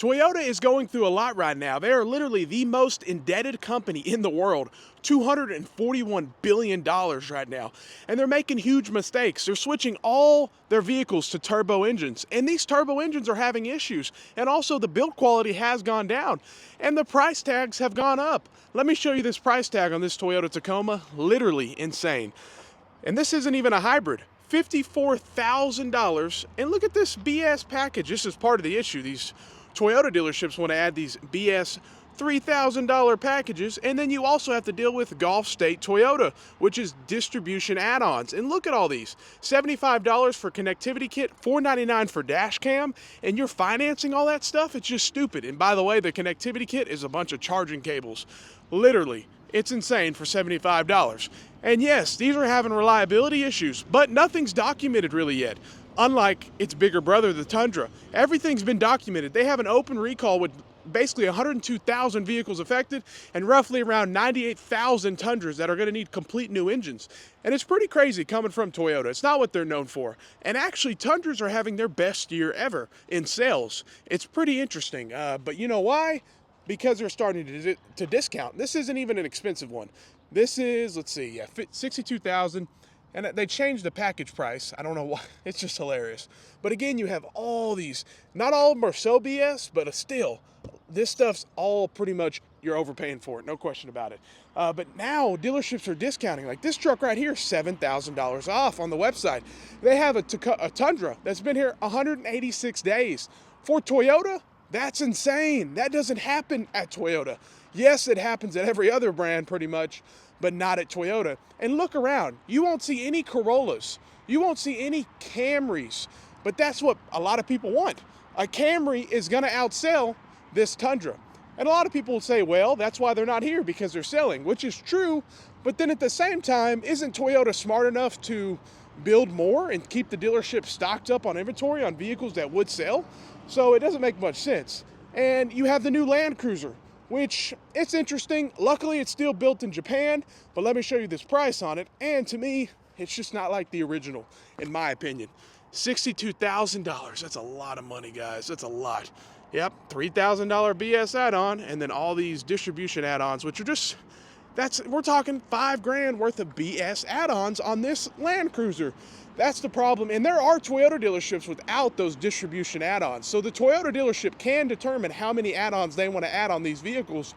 Toyota is going through a lot right now. They are literally the most indebted company in the world, $241 billion right now. And they're making huge mistakes. They're switching all their vehicles to turbo engines. And these turbo engines are having issues. And also the build quality has gone down. And the price tags have gone up. Let me show you this price tag on this Toyota Tacoma. Literally insane. And this isn't even a hybrid. $54,000. And look at this BS package. This is part of the issue. These Toyota dealerships want to add these BS $3,000 packages, and then you also have to deal with Gulf State Toyota, which is distribution add-ons. And look at all these. $75 for connectivity kit, $499 for dash cam, and you're financing all that stuff? It's just stupid. And by the way, the connectivity kit is a bunch of charging cables. Literally, it's insane for $75. And yes, these are having reliability issues, but nothing's documented really yet. Unlike its bigger brother, the Tundra. Everything's been documented. They have an open recall with basically 102,000 vehicles affected and roughly around 98,000 Tundras that are going to need complete new engines. And it's pretty crazy coming from Toyota. It's not what they're known for. And actually, Tundras are having their best year ever in sales. It's pretty interesting. But you know why? Because they're starting to discount. This isn't even an expensive one. This is, let's see, yeah, $62,000. And they changed the package price. I don't know why. It's just hilarious. But again, you have all these. Not all of them are so BS, but still, this stuff's all pretty much, you're overpaying for it. No question about it. But now dealerships are discounting. Like this truck right here, $7,000 off on the website. They have a Tundra that's been here 186 days. For Toyota, that's insane. That doesn't happen at Toyota. Yes, it happens at every other brand pretty much, but not at Toyota. And look around. You won't see any Corollas. You won't see any Camrys. But that's what a lot of people want. A Camry is going to outsell this Tundra. And a lot of people will say, well, that's why they're not here, because they're selling, which is true. But then at the same time, isn't Toyota smart enough to build more and keep the dealership stocked up on inventory on vehicles that would sell? So it doesn't make much sense. And you have the new Land Cruiser, which it's interesting. Luckily, it's still built in Japan, but let me show you this price on it. And to me, it's just not like the original, in my opinion. $62,000. That's a lot of money, guys. That's a lot. Yep, $3,000 BS add-on, and then all these distribution add-ons, which are just, we're talking $5,000 worth of BS add-ons on this Land Cruiser. That's the problem. And there are Toyota dealerships without those distribution add-ons. So the Toyota dealership can determine how many add-ons they want to add on these vehicles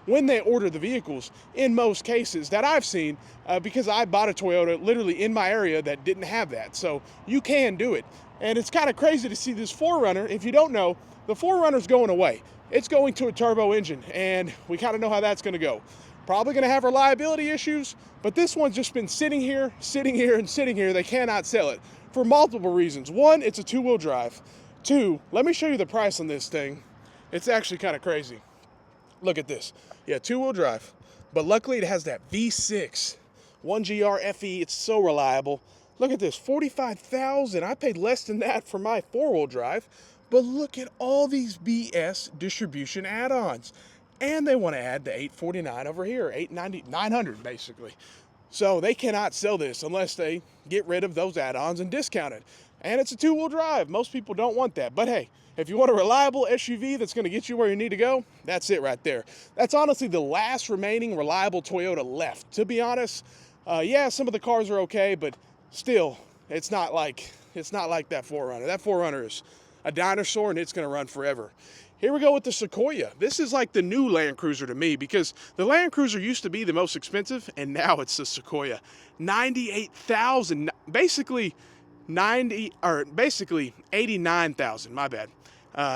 when they order the vehicles, in most cases that I've seen, because I bought a Toyota literally in my area that didn't have that. So you can do it. And it's kind of crazy to see this 4Runner. If you don't know, the 4Runner's going away. It's going to a turbo engine, and we kind of know how that's going to go. Probably going to have reliability issues, but this one's just been sitting here, and sitting here. They cannot sell it for multiple reasons. One, it's a two-wheel drive. Two, let me show you the price on this thing. It's actually kind of crazy. Look at this. Yeah, two-wheel drive, but luckily it has that V6, 1GR FE. It's so reliable. Look at this, $45,000. I paid less than that for my four-wheel drive, but look at all these BS distribution add-ons. And they want to add the $849 over here, $890, $900 basically. So they cannot sell this unless they get rid of those add-ons and discount it. And it's a two-wheel drive. Most people don't want that. But hey, if you want a reliable SUV that's going to get you where you need to go, that's it right there. That's honestly the last remaining reliable Toyota left. To be honest, yeah, some of the cars are okay, but still, it's not like that 4Runner. That 4Runner is a dinosaur, and it's going to run forever. Here we go with the Sequoia. This is like the new Land Cruiser to me, because the Land Cruiser used to be the most expensive, and now it's the Sequoia. $98,000, basically $89,000. My bad.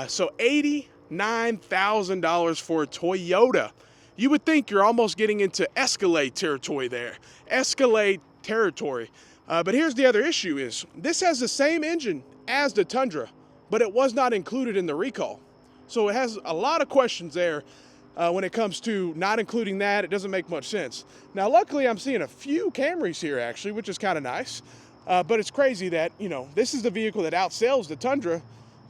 So $89,000 for a Toyota. You would think you're almost getting into Escalade territory there. Escalade territory. But here's the other issue: is this has the same engine as the Tundra, but it was not included in the recall. So it has a lot of questions there when it comes to not including that. It doesn't make much sense. Now, luckily, I'm seeing a few Camrys here, actually, which is kind of nice. But it's crazy that, you know, this is the vehicle that outsells the Tundra,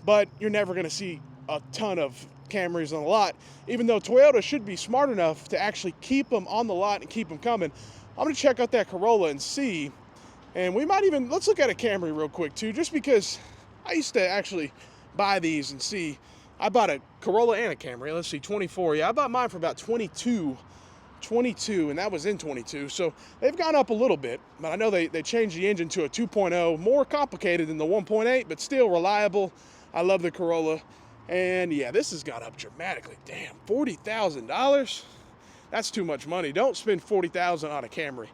but you're never going to see a ton of Camrys on the lot, even though Toyota should be smart enough to actually keep them on the lot and keep them coming. I'm going to check out that Corolla and see. And we might even, let's look at a Camry real quick, too, just because I used to actually buy these and see I bought a Corolla and a Camry. Let's see, 24. Yeah, I bought mine for about 22, and that was in 22. So they've gone up a little bit, but I know they changed the engine to a 2.0, more complicated than the 1.8, but still reliable. I love the Corolla. And yeah, this has gone up dramatically. Damn, $40,000? That's too much money. Don't spend $40,000 on a Camry.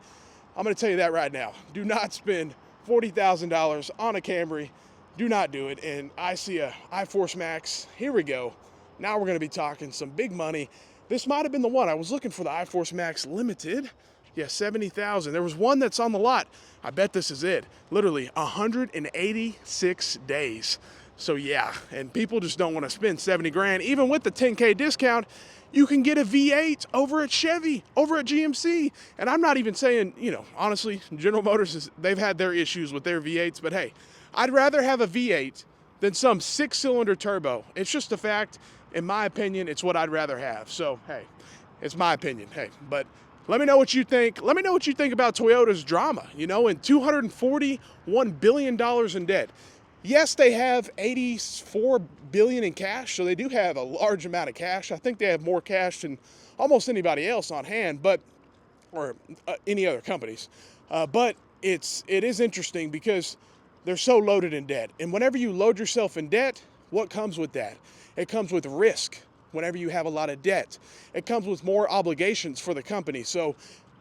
I'm going to tell you that right now. Do not spend $40,000 on a Camry. Do not do it. And I see a iForce Max. Here we go. Now we're going to be talking some big money. This might have been the one. I was looking for the iForce Max Limited. Yeah, 70,000. There was one that's on the lot. I bet this is it. Literally 186 days. So yeah, and people just don't want to spend 70 grand. Even with the 10K discount, you can get a V8 over at Chevy, over at GMC. And I'm not even saying, honestly, General Motors, they've had their issues with their V8s, but hey, I'd rather have a V8 than some 6-cylinder turbo. It's just a fact. In my opinion, it's what I'd rather have. So, hey, it's my opinion. Hey, but let me know what you think. Let me know what you think about Toyota's drama, and $241 billion in debt. Yes, they have $84 billion in cash, so they do have a large amount of cash. I think they have more cash than almost anybody else on hand, or any other companies. But it is interesting because they're so loaded in debt. And whenever you load yourself in debt, what comes with that? It comes with risk. Whenever you have a lot of debt, it comes with more obligations for the company. So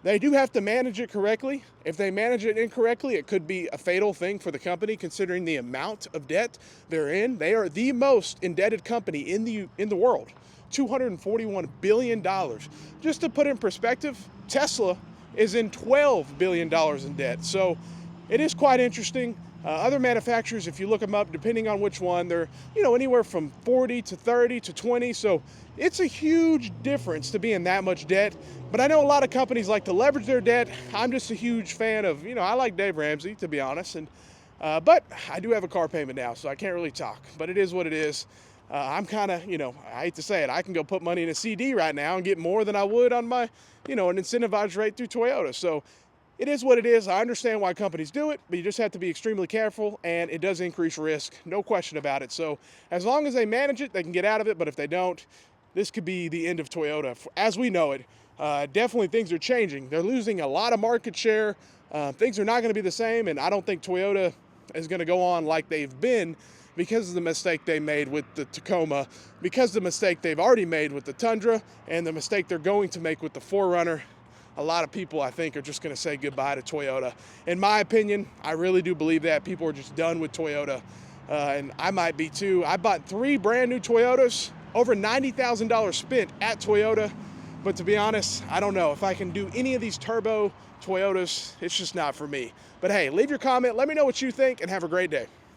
they do have to manage it correctly. If they manage it incorrectly, it could be a fatal thing for the company, considering the amount of debt they're in. They are the most indebted company in the world, $241 billion. Just to put in perspective, Tesla is in $12 billion in debt. So it is quite interesting. Other manufacturers, if you look them up, depending on which one, they're anywhere from 40 to 30 to 20. So it's a huge difference to be in that much debt. But I know a lot of companies like to leverage their debt. I'm just a huge fan of, I like Dave Ramsey, to be honest. But I do have a car payment now, so I can't really talk. But it is what it is. I'm kind of, I hate to say it, I can go put money in a CD right now and get more than I would on my, an incentivized rate through Toyota. So it is what it is. I understand why companies do it, but you just have to be extremely careful, and it does increase risk, no question about it. So as long as they manage it, they can get out of it, but if they don't, this could be the end of Toyota as we know it. Definitely things are changing. They're losing a lot of market share. Things are not going to be the same, and I don't think Toyota is going to go on like they've been because of the mistake they made with the Tacoma, because of the mistake they've already made with the Tundra, and the mistake they're going to make with the 4Runner. A lot of people, I think, are just going to say goodbye to Toyota. In my opinion, I really do believe that. People are just done with Toyota, and I might be too. I bought 3 brand new Toyotas, over $90,000 spent at Toyota, but to be honest, I don't know if I can do any of these turbo Toyotas. It's just not for me. But hey, leave your comment. Let me know what you think, and have a great day.